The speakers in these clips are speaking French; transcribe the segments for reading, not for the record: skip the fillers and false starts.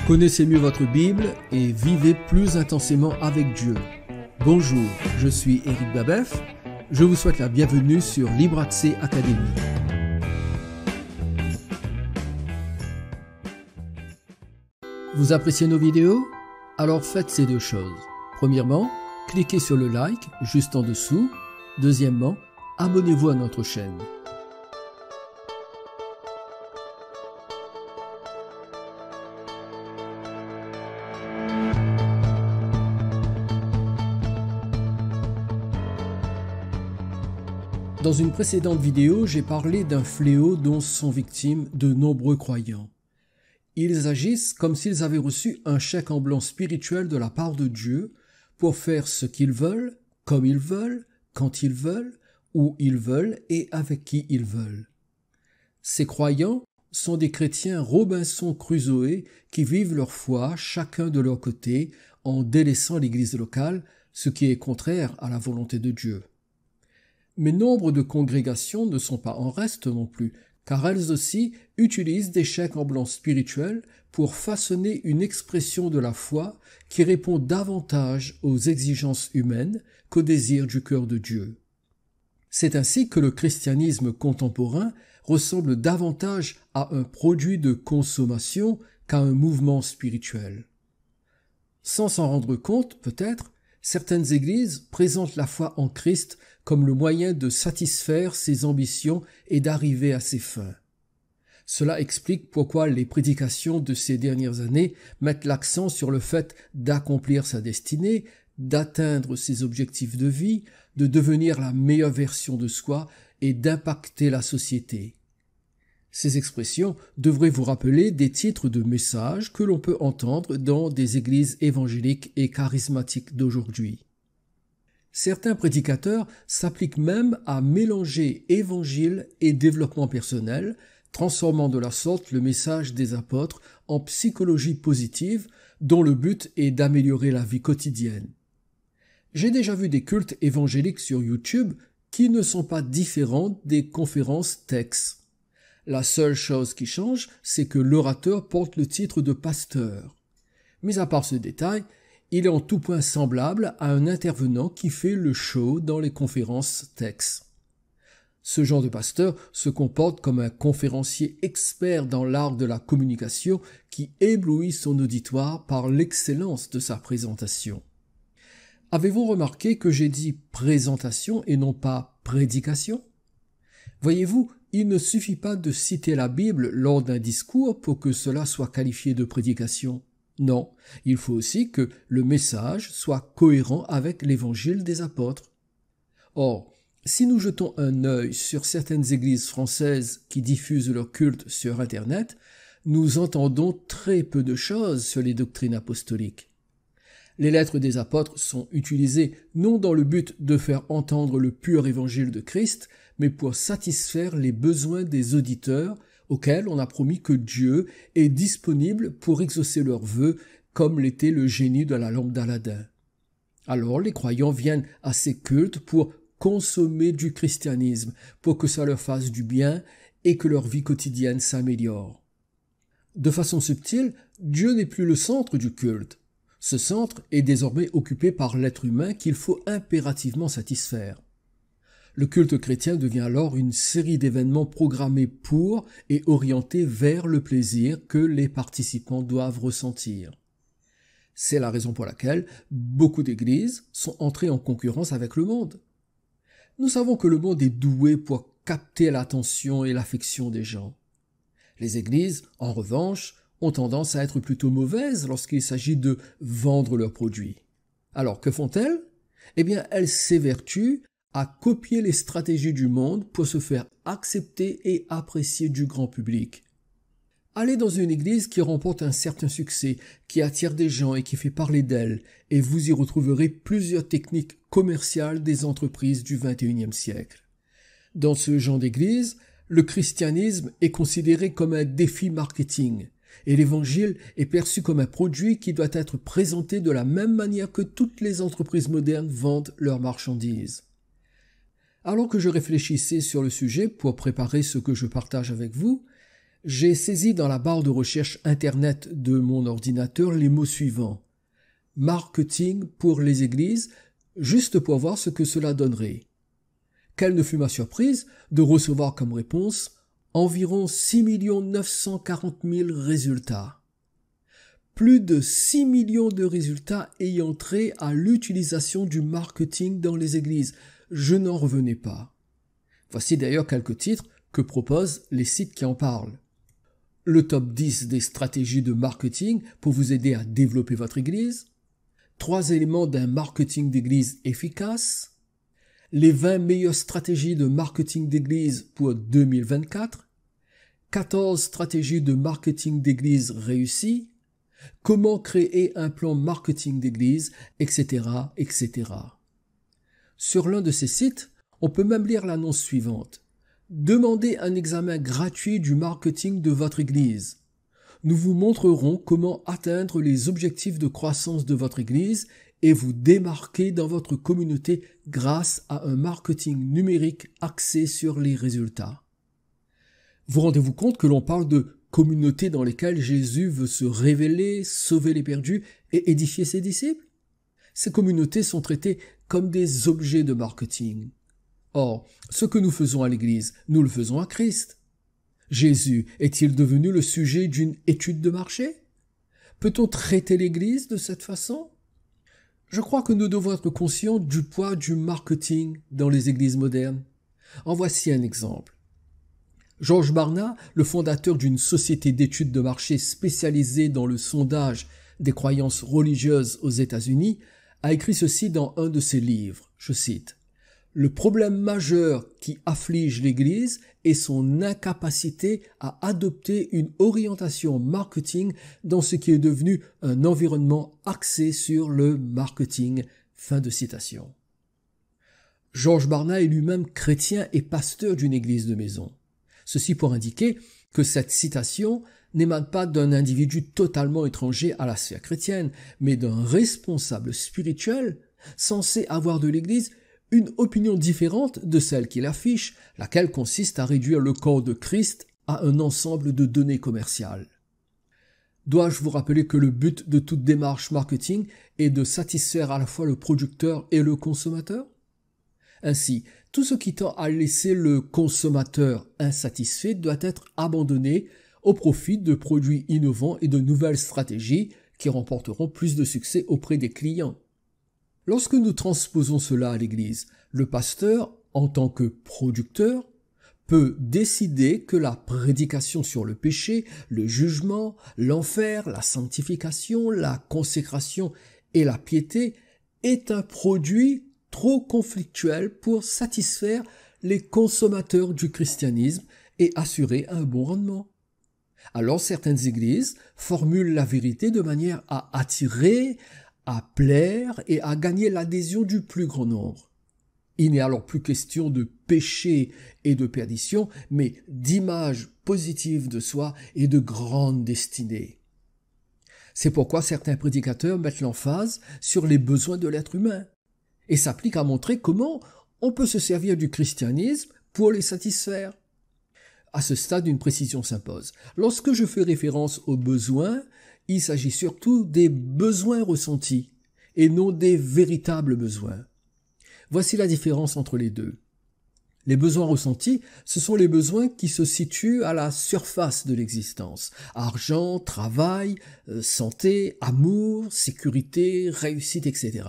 Connaissez mieux votre Bible et vivez plus intensément avec Dieu. Bonjour, je suis Éric Babeuf. Je vous souhaite la bienvenue sur Libre Accès Academy. Vous appréciez nos vidéos? Alors faites ces deux choses. Premièrement, cliquez sur le like juste en dessous. Deuxièmement, abonnez-vous à notre chaîne. Dans une précédente vidéo, j'ai parlé d'un fléau dont sont victimes de nombreux croyants. Ils agissent comme s'ils avaient reçu un chèque en blanc spirituel de la part de Dieu pour faire ce qu'ils veulent, comme ils veulent, quand ils veulent, où ils veulent et avec qui ils veulent. Ces croyants sont des chrétiens Robinson Crusoe qui vivent leur foi chacun de leur côté en délaissant l'église locale, ce qui est contraire à la volonté de Dieu. Mais nombre de congrégations ne sont pas en reste non plus, car elles aussi utilisent des chèques en blanc spirituels pour façonner une expression de la foi qui répond davantage aux exigences humaines qu'aux désirs du cœur de Dieu. C'est ainsi que le christianisme contemporain ressemble davantage à un produit de consommation qu'à un mouvement spirituel. Sans s'en rendre compte, peut-être, certaines églises présentent la foi en Christ comme le moyen de satisfaire ses ambitions et d'arriver à ses fins. Cela explique pourquoi les prédications de ces dernières années mettent l'accent sur le fait d'accomplir sa destinée, d'atteindre ses objectifs de vie, de devenir la meilleure version de soi et d'impacter la société. Ces expressions devraient vous rappeler des titres de messages que l'on peut entendre dans des églises évangéliques et charismatiques d'aujourd'hui. Certains prédicateurs s'appliquent même à mélanger évangile et développement personnel, transformant de la sorte le message des apôtres en psychologie positive, dont le but est d'améliorer la vie quotidienne. J'ai déjà vu des cultes évangéliques sur YouTube qui ne sont pas différents des conférences TEDx. La seule chose qui change, c'est que l'orateur porte le titre de pasteur. Mis à part ce détail, il est en tout point semblable à un intervenant qui fait le show dans les conférences TEDx. Ce genre de pasteur se comporte comme un conférencier expert dans l'art de la communication qui éblouit son auditoire par l'excellence de sa présentation. Avez-vous remarqué que j'ai dit présentation et non pas prédication? Voyez-vous, il ne suffit pas de citer la Bible lors d'un discours pour que cela soit qualifié de prédication. Non, il faut aussi que le message soit cohérent avec l'évangile des apôtres. Or, si nous jetons un œil sur certaines églises françaises qui diffusent leur culte sur Internet, nous entendons très peu de choses sur les doctrines apostoliques. Les lettres des apôtres sont utilisées non dans le but de faire entendre le pur évangile de Christ, mais pour satisfaire les besoins des auditeurs auxquels on a promis que Dieu est disponible pour exaucer leurs vœux, comme l'était le génie de la lampe d'Aladin. Alors les croyants viennent à ces cultes pour consommer du christianisme, pour que ça leur fasse du bien et que leur vie quotidienne s'améliore. De façon subtile, Dieu n'est plus le centre du culte. Ce centre est désormais occupé par l'être humain qu'il faut impérativement satisfaire. Le culte chrétien devient alors une série d'événements programmés pour et orientés vers le plaisir que les participants doivent ressentir. C'est la raison pour laquelle beaucoup d'églises sont entrées en concurrence avec le monde. Nous savons que le monde est doué pour capter l'attention et l'affection des gens. Les églises, en revanche, ont tendance à être plutôt mauvaises lorsqu'il s'agit de vendre leurs produits. Alors, que font-elles? Eh bien, elles s'évertuent à copier les stratégies du monde pour se faire accepter et apprécier du grand public. Allez dans une église qui remporte un certain succès, qui attire des gens et qui fait parler d'elle, et vous y retrouverez plusieurs techniques commerciales des entreprises du XXIe siècle. Dans ce genre d'église, le christianisme est considéré comme un défi marketing, et l'évangile est perçu comme un produit qui doit être présenté de la même manière que toutes les entreprises modernes vendent leurs marchandises. Alors que je réfléchissais sur le sujet pour préparer ce que je partage avec vous, J'ai saisi dans la barre de recherche Internet de mon ordinateur les mots suivants. Marketing pour les églises, juste pour voir ce que cela donnerait. Quelle ne fut ma surprise de recevoir comme réponse environ 6 940 000 résultats. Plus de 6 millions de résultats ayant trait à l'utilisation du marketing dans les églises. Je n'en revenais pas. Voici d'ailleurs quelques titres que proposent les sites qui en parlent. Le top 10 des stratégies de marketing pour vous aider à développer votre église. 3 éléments d'un marketing d'église efficace. Les 20 meilleures stratégies de marketing d'église pour 2024. 14 stratégies de marketing d'église réussies. Comment créer un plan marketing d'église, etc., etc. Sur l'un de ces sites, on peut même lire l'annonce suivante. Demandez un examen gratuit du marketing de votre église. Nous vous montrerons comment atteindre les objectifs de croissance de votre église et vous démarquer dans votre communauté grâce à un marketing numérique axé sur les résultats. Vous rendez-vous compte que l'on parle de communautés dans lesquelles Jésus veut se révéler, sauver les perdus et édifier ses disciples? Ces communautés sont traitées comme des objets de marketing. Or, ce que nous faisons à l'Église, nous le faisons à Christ. Jésus est-il devenu le sujet d'une étude de marché? Peut-on traiter l'Église de cette façon? Je crois que nous devons être conscients du poids du marketing dans les églises modernes. En voici un exemple. George Barna, le fondateur d'une société d'études de marché spécialisée dans le sondage des croyances religieuses aux États-Unis, a écrit ceci dans un de ses livres, je cite. « Le problème majeur qui afflige l'Église est son incapacité à adopter une orientation marketing dans ce qui est devenu un environnement axé sur le marketing. » Fin de citation. George Barna est lui-même chrétien et pasteur d'une église de maison. Ceci pour indiquer que cette citation n'émane pas d'un individu totalement étranger à la sphère chrétienne, mais d'un responsable spirituel censé avoir de l'Église une opinion différente de celle qu'il affiche, laquelle consiste à réduire le corps de Christ à un ensemble de données commerciales. Dois-je vous rappeler que le but de toute démarche marketing est de satisfaire à la fois le producteur et le consommateur? Ainsi, tout ce qui tend à laisser le consommateur insatisfait doit être abandonné au profit de produits innovants et de nouvelles stratégies qui remporteront plus de succès auprès des clients. Lorsque nous transposons cela à l'Église, le pasteur, en tant que producteur, peut décider que la prédication sur le péché, le jugement, l'enfer, la sanctification, la consécration et la piété est un produit trop conflictuel pour satisfaire les consommateurs du christianisme et assurer un bon rendement. Alors certaines églises formulent la vérité de manière à attirer, à plaire et à gagner l'adhésion du plus grand nombre. Il n'est alors plus question de péché et de perdition, mais d'image positive de soi et de grande destinée. C'est pourquoi certains prédicateurs mettent l'emphase sur les besoins de l'être humain et s'appliquent à montrer comment on peut se servir du christianisme pour les satisfaire. À ce stade, une précision s'impose. Lorsque je fais référence aux besoins, il s'agit surtout des besoins ressentis et non des véritables besoins. Voici la différence entre les deux. Les besoins ressentis, ce sont les besoins qui se situent à la surface de l'existence. Argent, travail, santé, amour, sécurité, réussite, etc.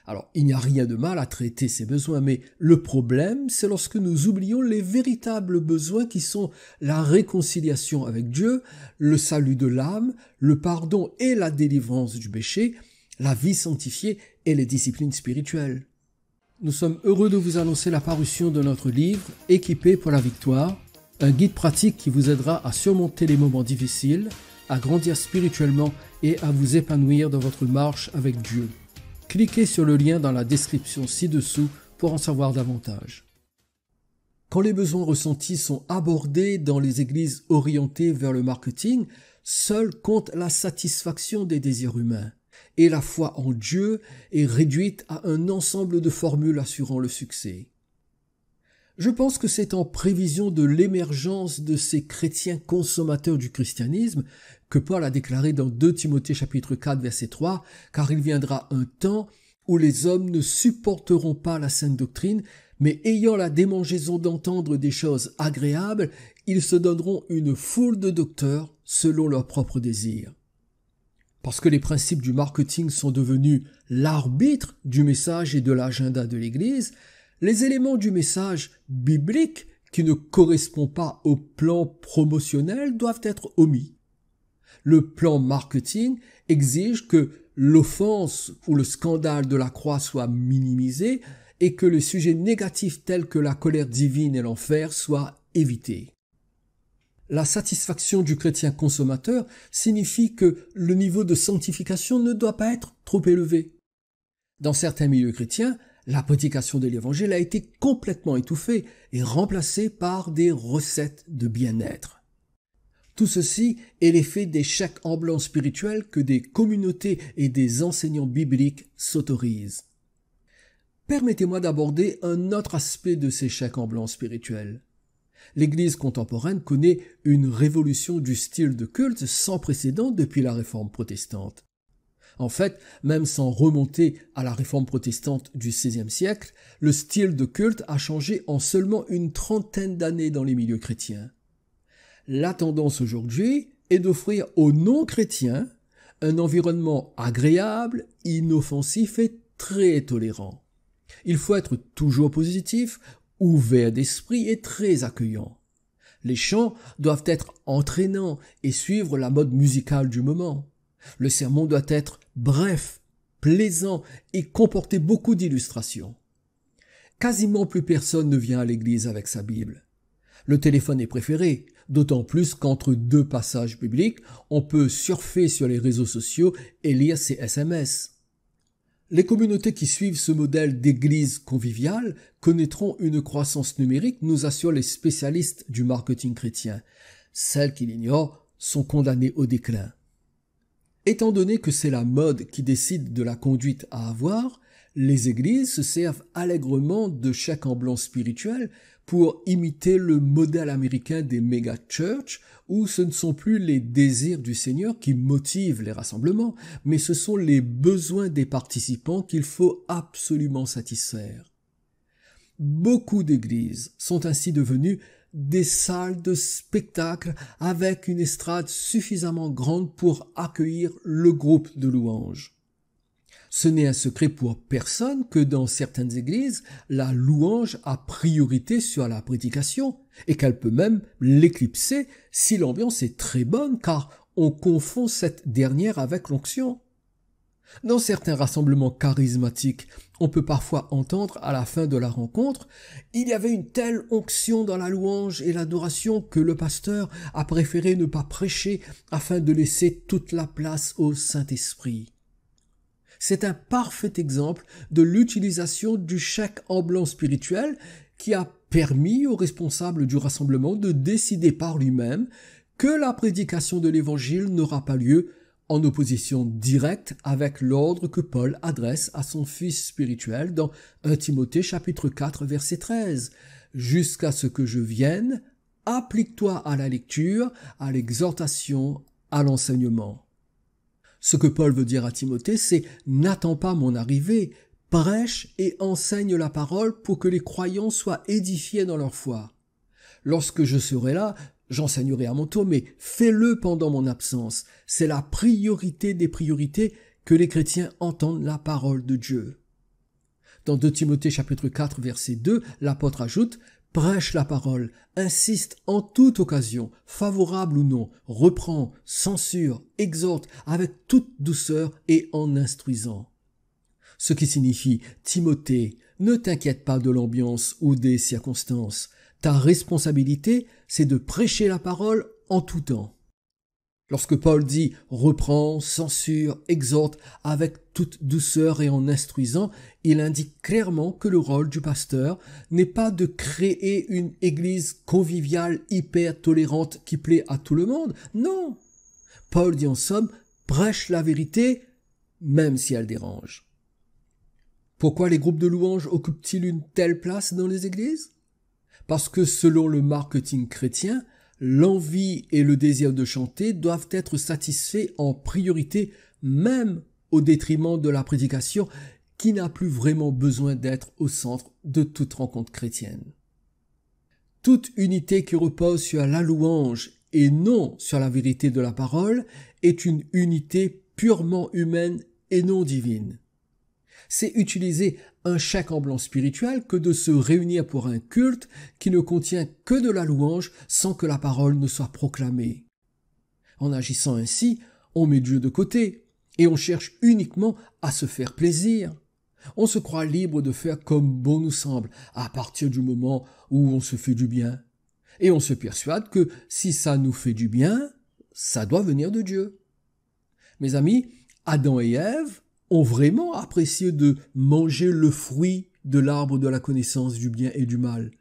Alors, il n'y a rien de mal à traiter ces besoins, mais le problème, c'est lorsque nous oublions les véritables besoins qui sont la réconciliation avec Dieu, le salut de l'âme, le pardon et la délivrance du péché, la vie sanctifiée et les disciplines spirituelles. Nous sommes heureux de vous annoncer la parution de notre livre « Équipé pour la victoire », un guide pratique qui vous aidera à surmonter les moments difficiles, à grandir spirituellement et à vous épanouir dans votre marche avec Dieu. Cliquez sur le lien dans la description ci-dessous pour en savoir davantage. Quand les besoins ressentis sont abordés dans les églises orientées vers le marketing, seule compte la satisfaction des désirs humains. Et la foi en Dieu est réduite à un ensemble de formules assurant le succès. Je pense que c'est en prévision de l'émergence de ces chrétiens consommateurs du christianisme que Paul a déclaré dans 2 Timothée chapitre 4 verset 3 « Car il viendra un temps où les hommes ne supporteront pas la saine doctrine, mais ayant la démangeaison d'entendre des choses agréables, ils se donneront une foule de docteurs selon leurs propres désirs. » Parce que les principes du marketing sont devenus l'arbitre du message et de l'agenda de l'Église, les éléments du message biblique qui ne correspondent pas au plan promotionnel doivent être omis. Le plan marketing exige que l'offense ou le scandale de la croix soit minimisé et que les sujets négatifs tels que la colère divine et l'enfer soient évités. La satisfaction du chrétien consommateur signifie que le niveau de sanctification ne doit pas être trop élevé. Dans certains milieux chrétiens, la prédication de l'évangile a été complètement étouffée et remplacée par des recettes de bien-être. Tout ceci est l'effet des chèques en blanc spirituels que des communautés et des enseignants bibliques s'autorisent. Permettez-moi d'aborder un autre aspect de ces chèques en blanc spirituels. L'Église contemporaine connaît une révolution du style de culte sans précédent depuis la Réforme protestante. En fait, même sans remonter à la Réforme protestante du XVIe siècle, le style de culte a changé en seulement une trentaine d'années dans les milieux chrétiens. La tendance aujourd'hui est d'offrir aux non-chrétiens un environnement agréable, inoffensif et très tolérant. Il faut être toujours positif, ouvert d'esprit et très accueillant. Les chants doivent être entraînants et suivre la mode musicale du moment. Le sermon doit être bref, plaisant et comporter beaucoup d'illustrations. Quasiment plus personne ne vient à l'église avec sa Bible. Le téléphone est préféré, d'autant plus qu'entre deux passages bibliques, on peut surfer sur les réseaux sociaux et lire ses SMS. Les communautés qui suivent ce modèle d'église conviviale connaîtront une croissance numérique, nous assurent les spécialistes du marketing chrétien. Celles qui l'ignorent sont condamnées au déclin. Étant donné que c'est la mode qui décide de la conduite à avoir, les églises se servent allègrement de chèques en blanc spirituels pour imiter le modèle américain des méga-churches où ce ne sont plus les désirs du Seigneur qui motivent les rassemblements, mais ce sont les besoins des participants qu'il faut absolument satisfaire. Beaucoup d'églises sont ainsi devenues des salles de spectacle avec une estrade suffisamment grande pour accueillir le groupe de louanges. Ce n'est un secret pour personne que dans certaines églises, la louange a priorité sur la prédication et qu'elle peut même l'éclipser si l'ambiance est très bonne car on confond cette dernière avec l'onction. Dans certains rassemblements charismatiques, on peut parfois entendre à la fin de la rencontre « Il y avait une telle onction dans la louange et l'adoration que le pasteur a préféré ne pas prêcher afin de laisser toute la place au Saint-Esprit. » C'est un parfait exemple de l'utilisation du chèque en blanc spirituel qui a permis aux responsables du rassemblement de décider par lui-même que la prédication de l'Évangile n'aura pas lieu en opposition directe avec l'ordre que Paul adresse à son fils spirituel dans 1 Timothée chapitre 4 verset 13. « Jusqu'à ce que je vienne, applique-toi à la lecture, à l'exhortation, à l'enseignement. » Ce que Paul veut dire à Timothée, c'est « N'attends pas mon arrivée, prêche et enseigne la parole pour que les croyants soient édifiés dans leur foi. Lorsque je serai là, j'enseignerai à mon tour, mais fais-le pendant mon absence. C'est la priorité des priorités que les chrétiens entendent la parole de Dieu. » Dans 2 Timothée chapitre 4 verset 2, l'apôtre ajoute « Prêche la parole, insiste en toute occasion, favorable ou non, reprend, censure, exhorte avec toute douceur et en instruisant. » Ce qui signifie « Timothée, ne t'inquiète pas de l'ambiance ou des circonstances. Ta responsabilité, c'est de prêcher la parole en tout temps. » Lorsque Paul dit « reprend, censure, exhorte avec toute douceur et en instruisant », il indique clairement que le rôle du pasteur n'est pas de créer une église conviviale hyper tolérante qui plaît à tout le monde. Non! Paul dit en somme « prêche la vérité, même si elle dérange. » Pourquoi les groupes de louanges occupent-ils une telle place dans les églises? Parce que selon le marketing chrétien, l'envie et le désir de chanter doivent être satisfaits en priorité, même au détriment de la prédication, qui n'a plus vraiment besoin d'être au centre de toute rencontre chrétienne. Toute unité qui repose sur la louange et non sur la vérité de la parole est une unité purement humaine et non divine. C'est utiliser un chèque en blanc spirituel que de se réunir pour un culte qui ne contient que de la louange sans que la parole ne soit proclamée. En agissant ainsi, on met Dieu de côté et on cherche uniquement à se faire plaisir. On se croit libre de faire comme bon nous semble à partir du moment où on se fait du bien. Et on se persuade que si ça nous fait du bien, ça doit venir de Dieu. Mes amis, Adam et Ève ont vraiment apprécié de manger le fruit de l'arbre de la connaissance du bien et du mal.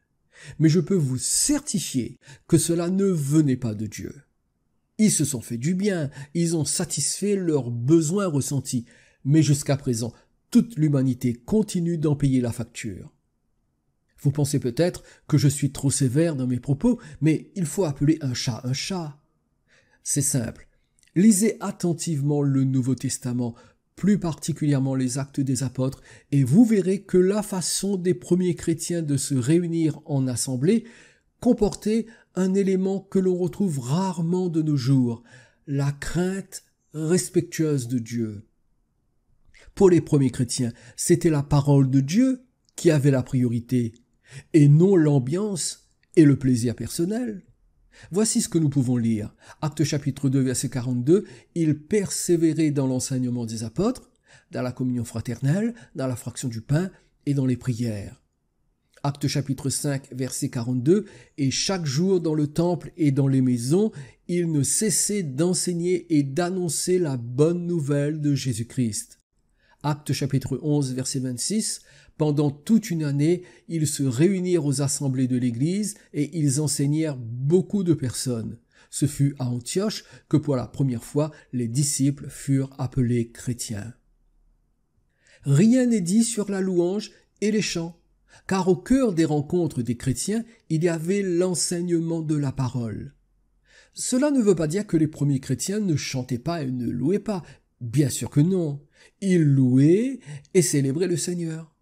Mais je peux vous certifier que cela ne venait pas de Dieu. Ils se sont fait du bien, ils ont satisfait leurs besoins ressentis, mais jusqu'à présent, toute l'humanité continue d'en payer la facture. Vous pensez peut-être que je suis trop sévère dans mes propos, mais il faut appeler un chat un chat. C'est simple. Lisez attentivement le Nouveau Testament, plus particulièrement les Actes des Apôtres, et vous verrez que la façon des premiers chrétiens de se réunir en assemblée comportait un élément que l'on retrouve rarement de nos jours, la crainte respectueuse de Dieu. Pour les premiers chrétiens, c'était la parole de Dieu qui avait la priorité, et non l'ambiance et le plaisir personnel. Voici ce que nous pouvons lire. Actes chapitre 2, verset 42, « Ils persévéraient dans l'enseignement des apôtres, dans la communion fraternelle, dans la fraction du pain et dans les prières. » Actes chapitre 5, verset 42, « Et chaque jour dans le temple et dans les maisons, ils ne cessaient d'enseigner et d'annoncer la bonne nouvelle de Jésus-Christ. » Actes chapitre 11, verset 26, « Pendant toute une année, ils se réunirent aux assemblées de l'Église et ils enseignèrent beaucoup de personnes. Ce fut à Antioche que pour la première fois les disciples furent appelés chrétiens. » Rien n'est dit sur la louange et les chants, car au cœur des rencontres des chrétiens, il y avait l'enseignement de la parole. Cela ne veut pas dire que les premiers chrétiens ne chantaient pas et ne louaient pas. Bien sûr que non. Ils louaient et célébraient le Seigneur.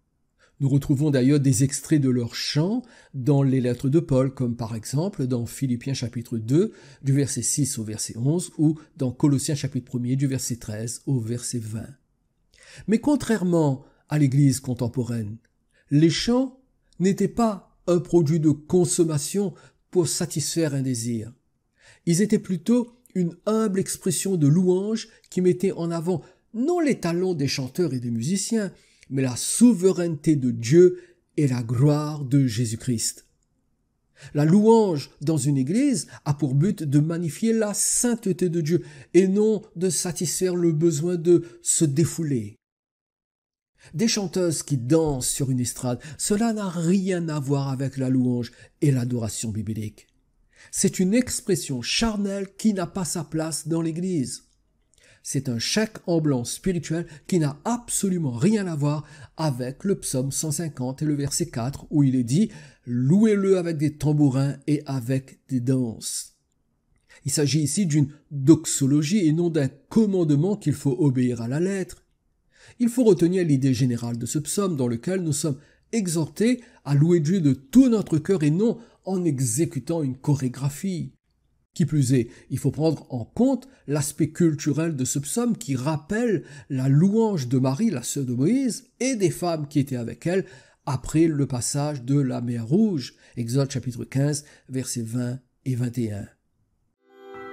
Nous retrouvons d'ailleurs des extraits de leurs chants dans les lettres de Paul, comme par exemple dans Philippiens chapitre 2, du verset 6 au verset 11, ou dans Colossiens chapitre 1 du verset 13 au verset 20. Mais contrairement à l'Église contemporaine, les chants n'étaient pas un produit de consommation pour satisfaire un désir. Ils étaient plutôt une humble expression de louange qui mettait en avant non les talents des chanteurs et des musiciens, mais la souveraineté de Dieu et la gloire de Jésus-Christ. La louange dans une église a pour but de magnifier la sainteté de Dieu et non de satisfaire le besoin de se défouler. Des chanteuses qui dansent sur une estrade, cela n'a rien à voir avec la louange et l'adoration biblique. C'est une expression charnelle qui n'a pas sa place dans l'église. C'est un chèque en blanc spirituel qui n'a absolument rien à voir avec le psaume 150 et le verset 4 où il est dit « Louez-le avec des tambourins et avec des danses ». Il s'agit ici d'une doxologie et non d'un commandement qu'il faut obéir à la lettre. Il faut retenir l'idée générale de ce psaume dans lequel nous sommes exhortés à louer Dieu de tout notre cœur et non en exécutant une chorégraphie. Qui plus est, il faut prendre en compte l'aspect culturel de ce psaume qui rappelle la louange de Marie, la sœur de Moïse, et des femmes qui étaient avec elle après le passage de la mer Rouge. Exode chapitre 15, versets 20 et 21.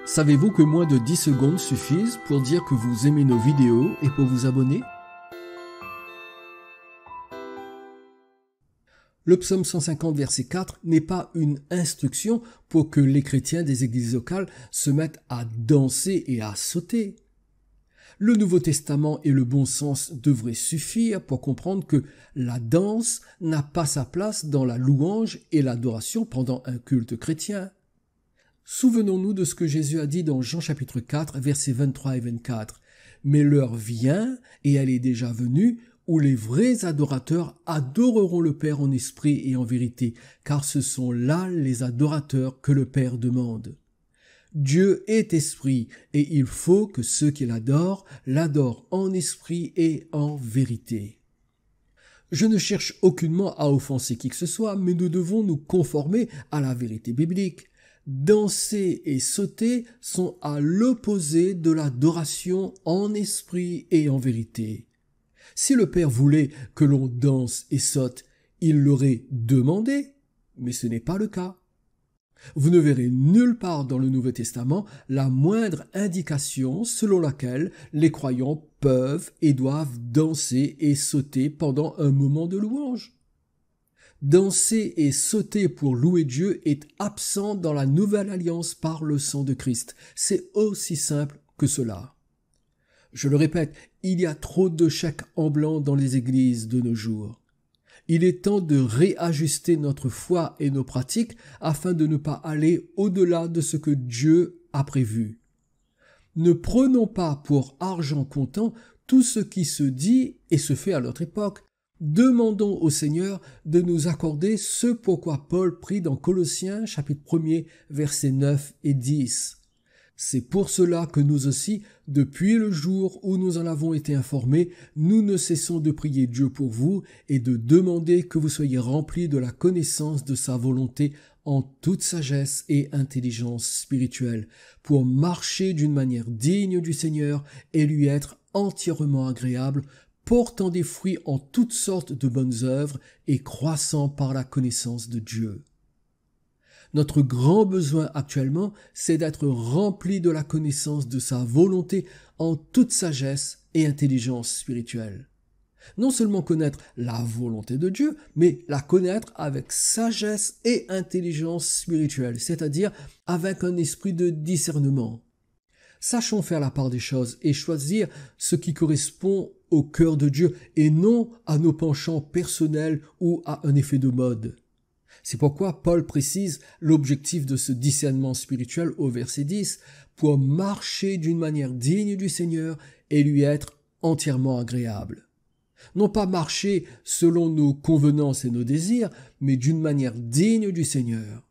Savez-vous que moins de 10 secondes suffisent pour dire que vous aimez nos vidéos et pour vous abonner ? Le psaume 150 verset 4 n'est pas une instruction pour que les chrétiens des églises locales se mettent à danser et à sauter. Le Nouveau Testament et le bon sens devraient suffire pour comprendre que la danse n'a pas sa place dans la louange et l'adoration pendant un culte chrétien. Souvenons-nous de ce que Jésus a dit dans Jean chapitre 4 versets 23 et 24. « Mais l'heure vient, et elle est déjà venue, où les vrais adorateurs adoreront le Père en esprit et en vérité, car ce sont là les adorateurs que le Père demande. Dieu est esprit, et il faut que ceux qui l'adorent en esprit et en vérité. Je ne cherche aucunement à offenser qui que ce soit, mais nous devons nous conformer à la vérité biblique. Danser et sauter sont à l'opposé de l'adoration en esprit et en vérité. Si le Père voulait que l'on danse et saute, il l'aurait demandé, mais ce n'est pas le cas. Vous ne verrez nulle part dans le Nouveau Testament la moindre indication selon laquelle les croyants peuvent et doivent danser et sauter pendant un moment de louange. Danser et sauter pour louer Dieu est absent dans la Nouvelle Alliance par le sang de Christ. C'est aussi simple que cela. Je le répète, il y a trop de chèques en blanc dans les églises de nos jours. Il est temps de réajuster notre foi et nos pratiques afin de ne pas aller au-delà de ce que Dieu a prévu. Ne prenons pas pour argent comptant tout ce qui se dit et se fait à notre époque. Demandons au Seigneur de nous accorder ce pourquoi Paul prie dans Colossiens chapitre 1er versets 9 et 10. C'est pour cela que nous aussi, depuis le jour où nous en avons été informés, nous ne cessons de prier Dieu pour vous et de demander que vous soyez remplis de la connaissance de sa volonté en toute sagesse et intelligence spirituelle, pour marcher d'une manière digne du Seigneur et lui être entièrement agréable, portant des fruits en toutes sortes de bonnes œuvres et croissant par la connaissance de Dieu. Notre grand besoin actuellement, c'est d'être rempli de la connaissance de sa volonté en toute sagesse et intelligence spirituelle. Non seulement connaître la volonté de Dieu, mais la connaître avec sagesse et intelligence spirituelle, c'est-à-dire avec un esprit de discernement. Sachons faire la part des choses et choisir ce qui correspond au cœur de Dieu et non à nos penchants personnels ou à un effet de mode. C'est pourquoi Paul précise l'objectif de ce discernement spirituel au verset 10, pour marcher d'une manière digne du Seigneur et lui être entièrement agréable. Non pas marcher selon nos convenances et nos désirs, mais d'une manière digne du Seigneur.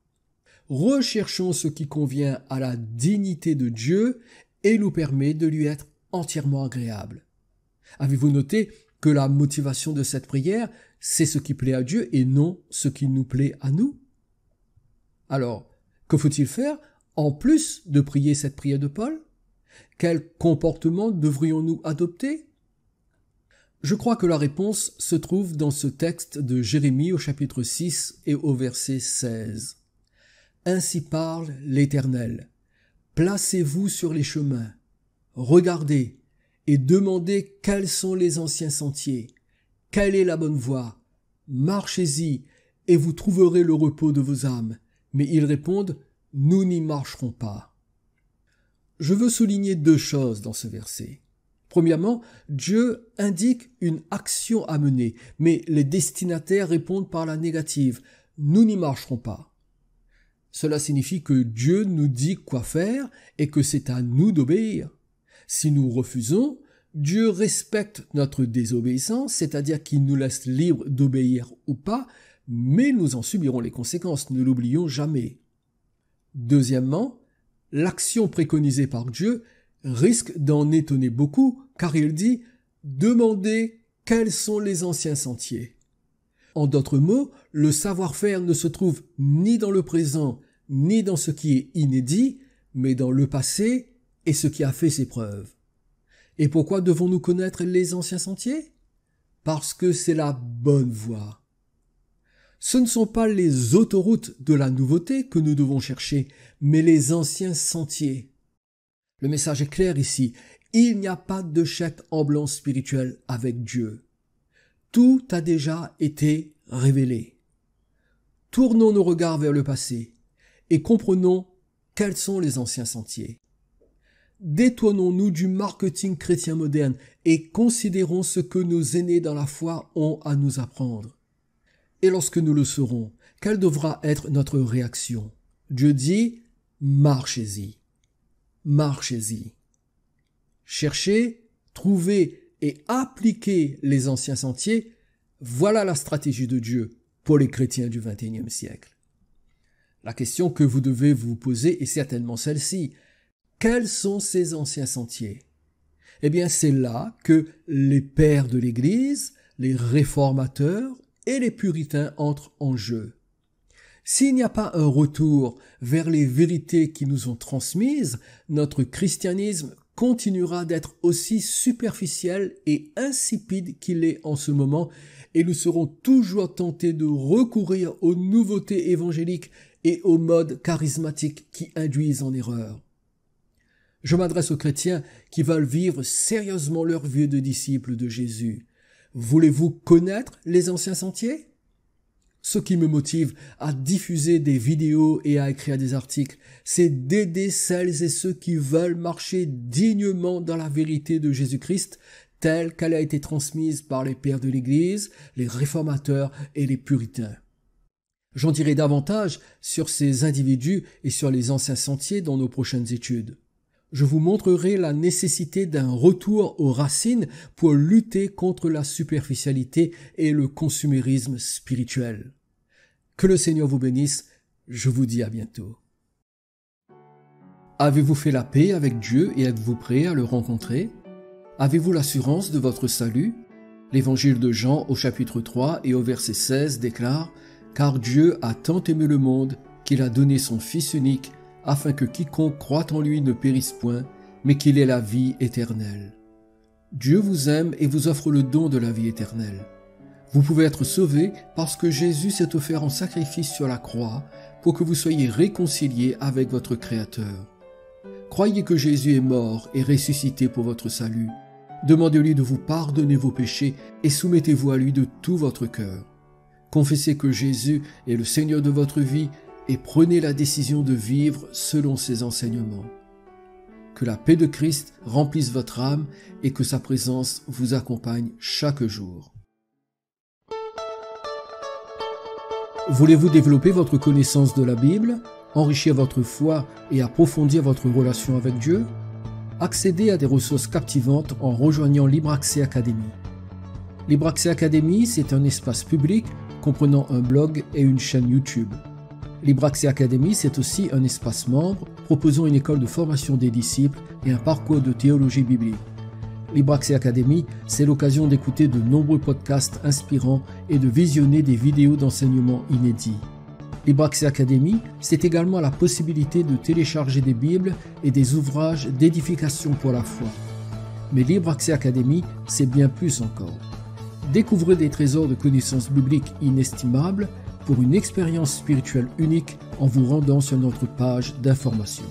Recherchons ce qui convient à la dignité de Dieu et nous permet de lui être entièrement agréable. Avez-vous noté que la motivation de cette prière, c'est ce qui plaît à Dieu et non ce qui nous plaît à nous? Alors, que faut-il faire en plus de prier cette prière de Paul? Quel comportement devrions-nous adopter? Je crois que la réponse se trouve dans ce texte de Jérémie au chapitre 6 et au verset 16. Ainsi parle l'Éternel. Placez-vous sur les chemins, regardez et demandez quels sont les anciens sentiers, quelle est la bonne voie, marchez-y et vous trouverez le repos de vos âmes. Mais ils répondent, nous n'y marcherons pas. Je veux souligner deux choses dans ce verset. Premièrement, Dieu indique une action à mener, mais les destinataires répondent par la négative, nous n'y marcherons pas. Cela signifie que Dieu nous dit quoi faire et que c'est à nous d'obéir. Si nous refusons, Dieu respecte notre désobéissance, c'est-à-dire qu'il nous laisse libres d'obéir ou pas, mais nous en subirons les conséquences, ne l'oublions jamais. Deuxièmement, l'action préconisée par Dieu risque d'en étonner beaucoup, car il dit « Demandez quels sont les anciens sentiers ». En d'autres mots, le savoir-faire ne se trouve ni dans le présent, ni dans ce qui est inédit, mais dans le passé et ce qui a fait ses preuves. Et pourquoi devons-nous connaître les anciens sentiers? Parce que c'est la bonne voie. Ce ne sont pas les autoroutes de la nouveauté que nous devons chercher, mais les anciens sentiers. Le message est clair ici. Il n'y a pas de chèque en blanc spirituel avec Dieu. Tout a déjà été révélé. Tournons nos regards vers le passé et comprenons quels sont les anciens sentiers. Détournons-nous du marketing chrétien moderne et considérons ce que nos aînés dans la foi ont à nous apprendre. Et lorsque nous le saurons, quelle devra être notre réaction? Dieu dit, marchez-y. Marchez-y. Cherchez, trouvez et appliquer les anciens sentiers, voilà la stratégie de Dieu pour les chrétiens du XXIe siècle. La question que vous devez vous poser est certainement celle-ci. Quels sont ces anciens sentiers? Eh bien, c'est là que les pères de l'Église, les réformateurs et les puritains entrent en jeu. S'il n'y a pas un retour vers les vérités qui nous ont transmises, notre christianisme continuera d'être aussi superficiel et insipide qu'il est en ce moment, et nous serons toujours tentés de recourir aux nouveautés évangéliques et aux modes charismatiques qui induisent en erreur. Je m'adresse aux chrétiens qui veulent vivre sérieusement leur vie de disciples de Jésus. Voulez-vous connaître les anciens sentiers? Ce qui me motive à diffuser des vidéos et à écrire des articles, c'est d'aider celles et ceux qui veulent marcher dignement dans la vérité de Jésus-Christ, telle qu'elle a été transmise par les pères de l'Église, les réformateurs et les puritains. J'en dirai davantage sur ces individus et sur les anciens sentiers dans nos prochaines études. Je vous montrerai la nécessité d'un retour aux racines pour lutter contre la superficialité et le consumérisme spirituel. Que le Seigneur vous bénisse, je vous dis à bientôt. Avez-vous fait la paix avec Dieu et êtes-vous prêt à le rencontrer? Avez-vous l'assurance de votre salut? L'évangile de Jean au chapitre 3 et au verset 16 déclare « Car Dieu a tant aimé le monde qu'il a donné son Fils unique afin que quiconque croit en lui ne périsse point, mais qu'il ait la vie éternelle. » Dieu vous aime et vous offre le don de la vie éternelle. Vous pouvez être sauvé parce que Jésus s'est offert en sacrifice sur la croix pour que vous soyez réconciliés avec votre Créateur. Croyez que Jésus est mort et ressuscité pour votre salut. Demandez-lui de vous pardonner vos péchés et soumettez-vous à lui de tout votre cœur. Confessez que Jésus est le Seigneur de votre vie et prenez la décision de vivre selon ses enseignements. Que la paix de Christ remplisse votre âme et que sa présence vous accompagne chaque jour. Voulez-vous développer votre connaissance de la Bible, enrichir votre foi et approfondir votre relation avec Dieu? Accédez à des ressources captivantes en rejoignant Libre Accès Academy. Libre Accès Academy, c'est un espace public comprenant un blog et une chaîne YouTube. Libre Accès Academy, c'est aussi un espace membre proposant une école de formation des disciples et un parcours de théologie biblique. Libre Accès Academy, c'est l'occasion d'écouter de nombreux podcasts inspirants et de visionner des vidéos d'enseignement inédits. Libre Accès Academy, c'est également la possibilité de télécharger des Bibles et des ouvrages d'édification pour la foi. Mais Libre Accès Academy, c'est bien plus encore. Découvrez des trésors de connaissances bibliques inestimables pour une expérience spirituelle unique en vous rendant sur notre page d'information.